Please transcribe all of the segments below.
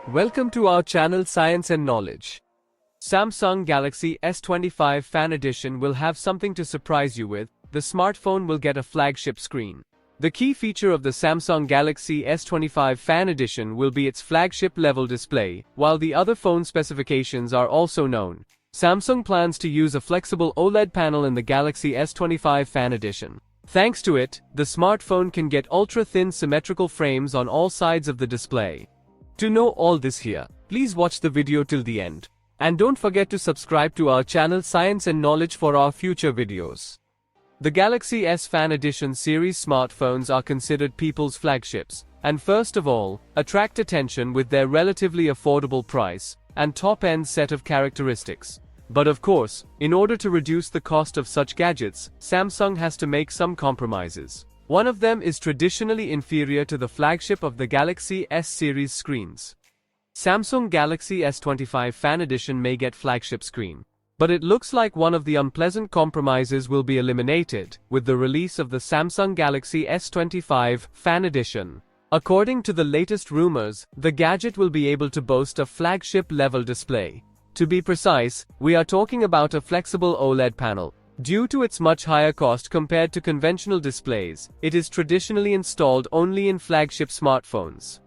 Welcome to our channel Science and Knowledge. Samsung Galaxy S25 Fan Edition will have something to surprise you with. The smartphone will get a flagship screen. The key feature of the Samsung Galaxy S25 Fan Edition will be its flagship-level display, while the other phone specifications are also known. Samsung plans to use a flexible OLED panel in the Galaxy S25 Fan Edition. Thanks to it, the smartphone can get ultra-thin symmetrical frames on all sides of the display. To know all this here, please watch the video till the end. And don't forget to subscribe to our channel Science and Knowledge for our future videos. The Galaxy S Fan Edition series smartphones are considered people's flagships, and first of all, attract attention with their relatively affordable price and top-end set of characteristics. But of course, in order to reduce the cost of such gadgets, Samsung has to make some compromises. One of them is traditionally inferior to the flagship of the Galaxy S series screens. Samsung Galaxy S25 Fan Edition may get flagship screen, but it looks like one of the unpleasant compromises will be eliminated with the release of the Samsung Galaxy S25 Fan Edition. According to the latest rumors, the gadget will be able to boast a flagship-level display. To be precise, we are talking about a flexible OLED panel. Due to its much higher cost compared to conventional displays, it is traditionally installed only in flagship smartphones.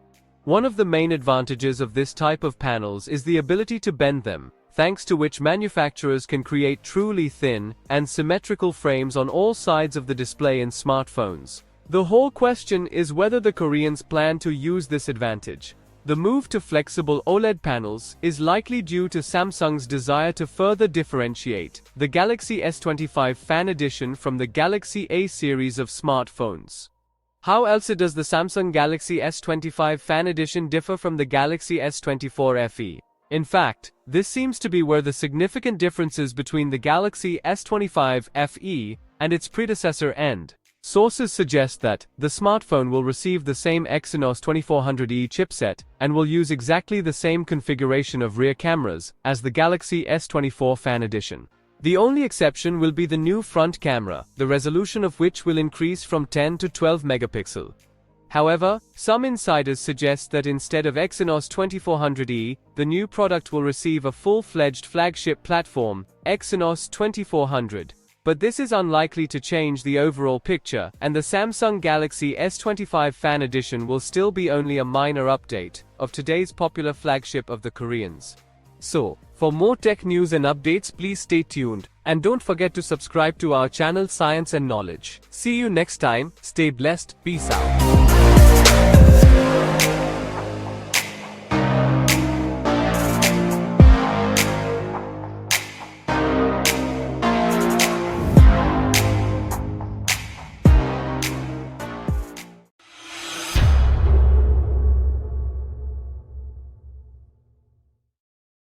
One of the main advantages of this type of panels is the ability to bend them, thanks to which manufacturers can create truly thin and symmetrical frames on all sides of the display in smartphones. The whole question is whether the Koreans plan to use this advantage. The move to flexible OLED panels is likely due to Samsung's desire to further differentiate the Galaxy S25 Fan Edition from the Galaxy A series of smartphones. How else does the Samsung Galaxy S25 Fan Edition differ from the Galaxy S24 FE? In fact, this seems to be where the significant differences between the Galaxy S25 FE and its predecessor end. Sources suggest that the smartphone will receive the same Exynos 2400E chipset and will use exactly the same configuration of rear cameras as the Galaxy S24 Fan Edition. The only exception will be the new front camera, the resolution of which will increase from 10 to 12 megapixel. However, some insiders suggest that instead of Exynos 2400E, the new product will receive a full-fledged flagship platform, Exynos 2400. But this is unlikely to change the overall picture, and the Samsung Galaxy S25 Fan Edition will still be only a minor update of today's popular flagship of the Koreans. So, for more tech news and updates, please stay tuned, and don't forget to subscribe to our channel Science and Knowledge. See you next time, stay blessed, peace out.